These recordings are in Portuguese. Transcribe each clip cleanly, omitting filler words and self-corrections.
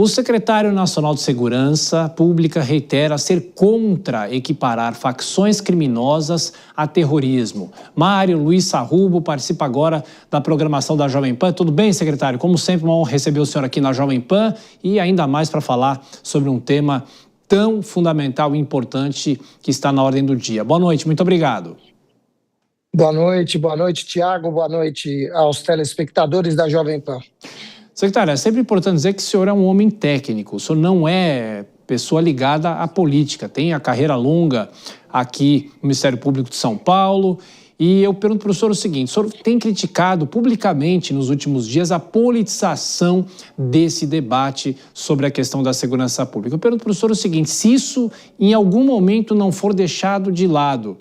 O secretário nacional de Segurança Pública reitera ser contra equiparar facções criminosas a terrorismo. Mário Luiz Sarrubo participa agora da programação da Jovem Pan. Tudo bem, secretário? Como sempre, uma honra receber o senhor aqui na Jovem Pan e ainda mais para falar sobre um tema tão fundamental e importante que está na ordem do dia. Boa noite, muito obrigado. Boa noite, Tiago. Boa noite aos telespectadores da Jovem Pan. Secretário, é sempre importante dizer que o senhor é um homem técnico, o senhor não é pessoa ligada à política, tem a carreira longa aqui no Ministério Público de São Paulo. E eu pergunto para o senhor o seguinte: o senhor tem criticado publicamente nos últimos dias a politização desse debate sobre a questão da segurança pública. Eu pergunto para o senhor o seguinte: se isso em algum momento não for deixado de lado,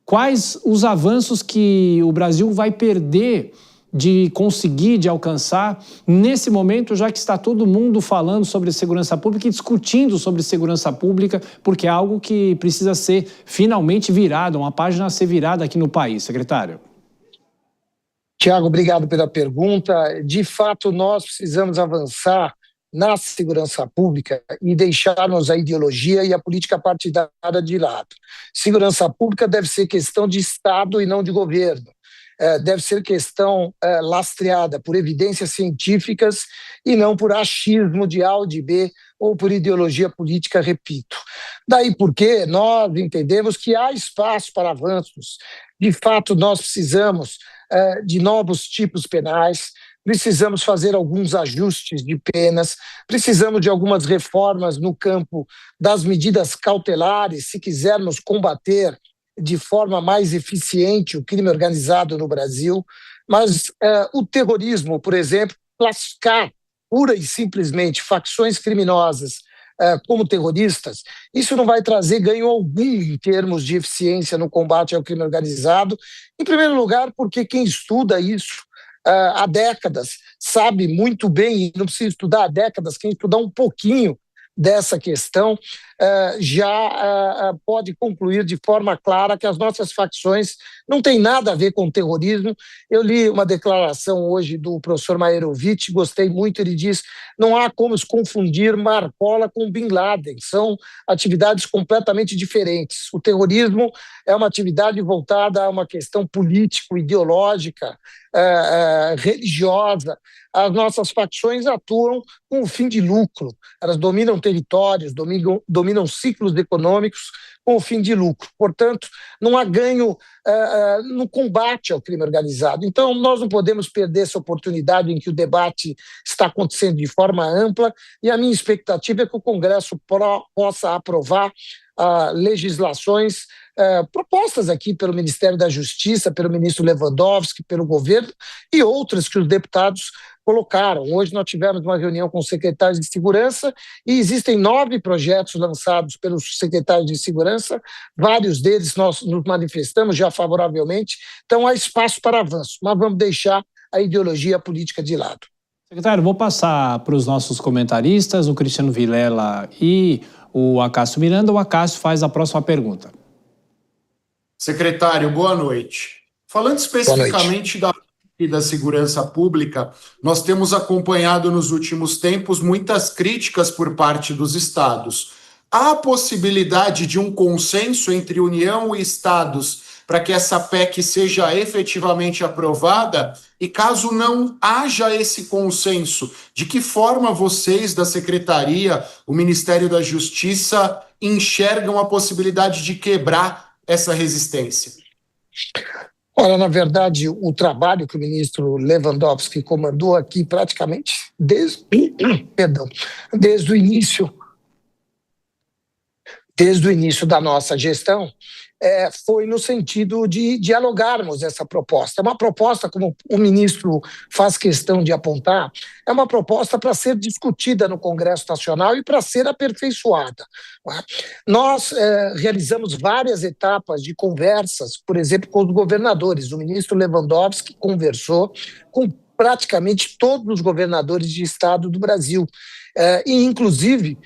quais os avanços que o Brasil vai perder de conseguir, de alcançar, nesse momento, já que está todo mundo falando sobre segurança pública e discutindo sobre segurança pública, porque é algo que precisa ser finalmente virado, uma página a ser virada aqui no país, secretário? Tiago, obrigado pela pergunta. De fato, nós precisamos avançar na segurança pública e deixarmos a ideologia e a política partidária de lado. Segurança pública deve ser questão de Estado e não de governo. Deve ser questão lastreada por evidências científicas e não por achismo de A ou de B ou por ideologia política, repito. Daí porque nós entendemos que há espaço para avanços. De fato, nós precisamos de novos tipos penais, precisamos fazer alguns ajustes de penas, precisamos de algumas reformas no campo das medidas cautelares, se quisermos combater de forma mais eficiente o crime organizado no Brasil, mas o terrorismo, por exemplo, classificar pura e simplesmente facções criminosas como terroristas, isso não vai trazer ganho algum em termos de eficiência no combate ao crime organizado, em primeiro lugar porque quem estuda isso há décadas sabe muito bem, e não precisa estudar há décadas, quem estudar um pouquinho dessa questão já pode concluir de forma clara que as nossas facções não têm nada a ver com terrorismo. Eu li uma declaração hoje do professor Maerovic, gostei muito, ele diz: não há como se confundir Marcola com Bin Laden, são atividades completamente diferentes. O terrorismo é uma atividade voltada a uma questão político-ideológica, religiosa. As nossas facções atuam com o fim de lucro, elas dominam territórios, dominam ciclos econômicos com o fim de lucro. Portanto, não há ganho no combate ao crime organizado. Então, nós não podemos perder essa oportunidade em que o debate está acontecendo de forma ampla, e a minha expectativa é que o Congresso possa aprovar legislações propostas aqui pelo Ministério da Justiça, pelo ministro Lewandowski, pelo governo, e outras que os deputados colocaram. Hoje nós tivemos uma reunião com os secretários de segurança e existem 9 projetos lançados pelos secretários de segurança, vários deles nós nos manifestamos já favoravelmente, então há espaço para avanço, mas vamos deixar a ideologia política de lado. Secretário, vou passar para os nossos comentaristas, o Cristiano Vilela e o Acácio Miranda. O Acácio faz a próxima pergunta. Secretário, boa noite. Falando especificamente da segurança pública, nós temos acompanhado nos últimos tempos muitas críticas por parte dos estados. Há a possibilidade de um consenso entre União e estados para que essa PEC seja efetivamente aprovada? E caso não haja esse consenso, de que forma vocês da Secretaria, o Ministério da Justiça, enxergam a possibilidade de quebrar essa resistência? Olha, na verdade, o trabalho que o ministro Lewandowski comandou aqui praticamente desde o início da nossa gestão, foi no sentido de dialogarmos essa proposta. É uma proposta, como o ministro faz questão de apontar, é uma proposta para ser discutida no Congresso Nacional e para ser aperfeiçoada. Nós realizamos várias etapas de conversas, por exemplo, com os governadores. O ministro Lewandowski conversou com praticamente todos os governadores de estado do Brasil. E, inclusive,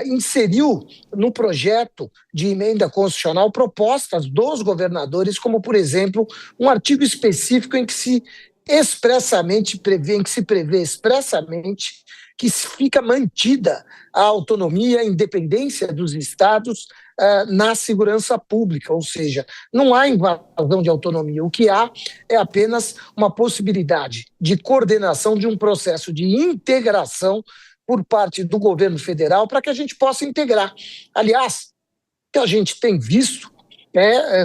inseriu no projeto de emenda constitucional propostas dos governadores, como, por exemplo, um artigo específico em que se expressamente prevê, em que se prevê expressamente que fica mantida a autonomia, a independência dos estados na segurança pública, ou seja, não há invasão de autonomia. O que há é apenas uma possibilidade de coordenação de um processo de integração por parte do governo federal para que a gente possa integrar. Aliás, o que a gente tem visto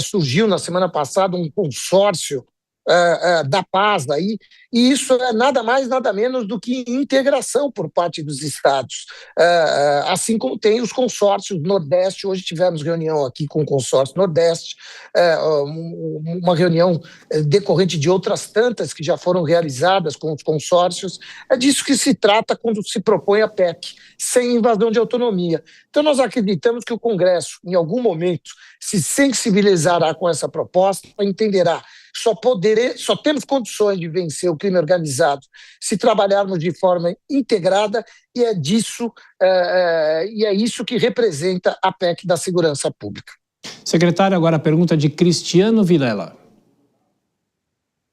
surgiu na semana passada um consórcio da paz aí, e isso é nada mais, nada menos do que integração por parte dos estados, assim como tem os consórcios Nordeste. Hoje tivemos reunião aqui com o consórcio Nordeste, uma reunião decorrente de outras tantas que já foram realizadas com os consórcios. É disso que se trata quando se propõe a PEC, sem invasão de autonomia. Então nós acreditamos que o Congresso, em algum momento, se sensibilizará com essa proposta, entenderá só temos condições de vencer o crime organizado se trabalharmos de forma integrada, e é isso que representa a PEC da segurança pública. Secretário, agora a pergunta de Cristiano Vilela.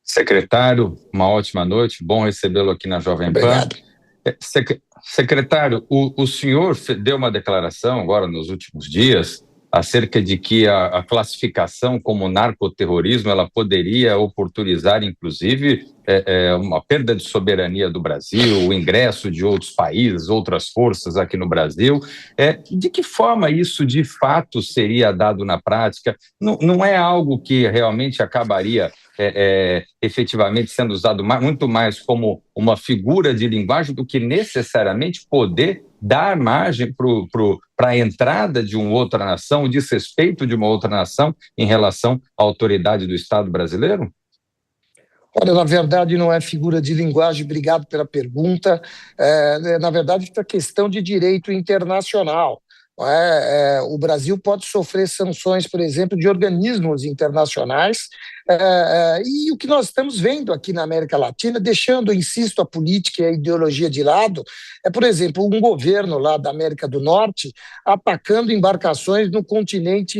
Secretário, uma ótima noite, bom recebê-lo aqui na Jovem Pan. Obrigado. Secretário, o senhor deu uma declaração agora nos últimos dias acerca de que a classificação como narcoterrorismo ela poderia oportunizar, inclusive, uma perda de soberania do Brasil, o ingresso de outros países, outras forças aqui no Brasil. De que forma isso, de fato, seria dado na prática? Não é algo que realmente acabaria efetivamente sendo usado muito mais como uma figura de linguagem do que necessariamente poder dar margem para a entrada de uma outra nação, o desrespeito de uma outra nação em relação à autoridade do Estado brasileiro? Olha, na verdade não é figura de linguagem, obrigado pela pergunta. Na verdade, é questão de direito internacional. O Brasil pode sofrer sanções, por exemplo, de organismos internacionais, e o que nós estamos vendo aqui na América Latina, deixando, insisto, a política e a ideologia de lado, por exemplo, um governo lá da América do Norte atacando embarcações no continente,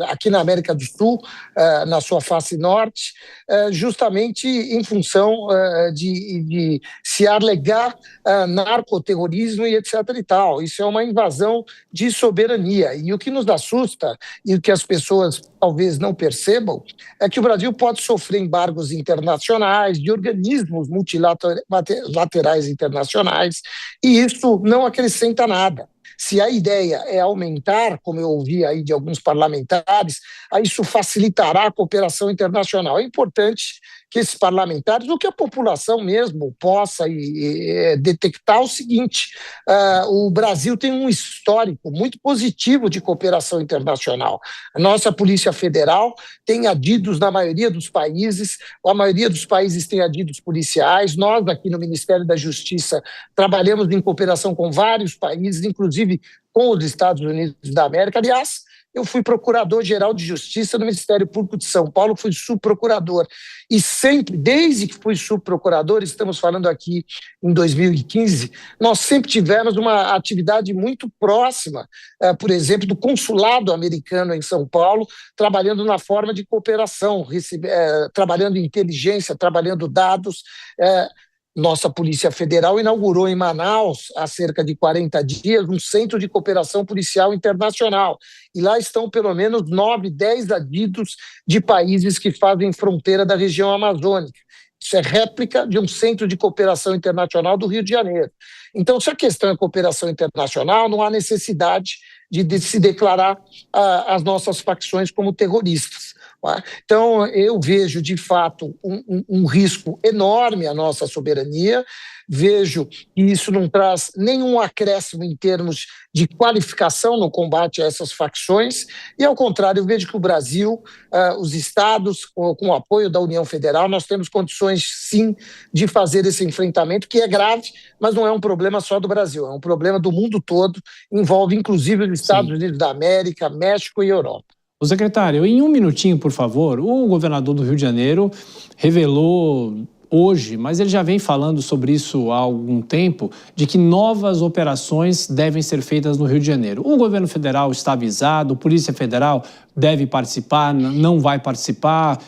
aqui na América do Sul, na sua face norte, justamente em função de se alegar narcoterrorismo e etc. e tal. Isso é uma invasão de soberania. E o que nos assusta, e o que as pessoas talvez não percebam, é que o Brasil pode sofrer embargos internacionais, de organismos multilaterais internacionais, e isso não acrescenta nada. Se a ideia é aumentar, como eu ouvi aí de alguns parlamentares, isso facilitará a cooperação internacional. É importante que esses parlamentares, ou que a população mesmo, possa detectar o seguinte: o Brasil tem um histórico muito positivo de cooperação internacional. A nossa Polícia Federal tem adidos na maioria dos países, a maioria dos países tem adidos policiais. Nós, aqui no Ministério da Justiça, trabalhamos em cooperação com vários países, inclusive com os Estados Unidos da América. Aliás, eu fui procurador-geral de Justiça no Ministério Público de São Paulo, fui subprocurador. E sempre, desde que fui subprocurador, estamos falando aqui em 2015, nós sempre tivemos uma atividade muito próxima, por exemplo, do consulado americano em São Paulo, trabalhando na forma de cooperação, trabalhando em inteligência, trabalhando dados. Nossa Polícia Federal inaugurou em Manaus, há cerca de 40 dias, um centro de cooperação policial internacional. E lá estão pelo menos 9, 10 adidos de países que fazem fronteira da região amazônica. Isso é réplica de um centro de cooperação internacional do Rio de Janeiro. Então, se a questão é cooperação internacional, não há necessidade de se declarar as nossas facções como terroristas. Então, eu vejo, de fato, um risco enorme à nossa soberania, vejo que isso não traz nenhum acréscimo em termos de qualificação no combate a essas facções, e, ao contrário, eu vejo que o Brasil, os estados, com o apoio da União Federal, nós temos condições, sim, de fazer esse enfrentamento, que é grave, mas não é um problema só do Brasil, é um problema do mundo todo, envolve, inclusive, os Estados Unidos da América, México e Europa. O secretário, em um minutinho, por favor, o governador do Rio de Janeiro revelou hoje, mas ele já vem falando sobre isso há algum tempo, de que novas operações devem ser feitas no Rio de Janeiro. O governo federal está avisado, a Polícia Federal deve participar, não vai participar.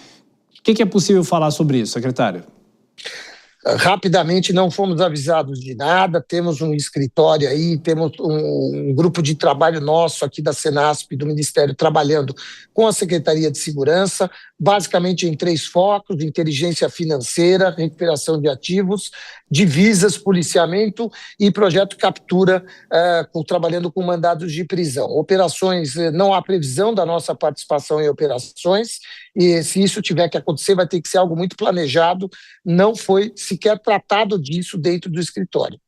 O que é possível falar sobre isso, secretário? Rapidamente, não fomos avisados de nada, temos um escritório aí, temos um grupo de trabalho nosso aqui da Senasp, do Ministério, trabalhando com a Secretaria de Segurança, basicamente em 3 focos: inteligência financeira, recuperação de ativos, divisas, policiamento e projeto captura, trabalhando com mandados de prisão. Operações, não há previsão da nossa participação em operações, e se isso tiver que acontecer, vai ter que ser algo muito planejado. Não foi sequer tratado disso dentro do escritório.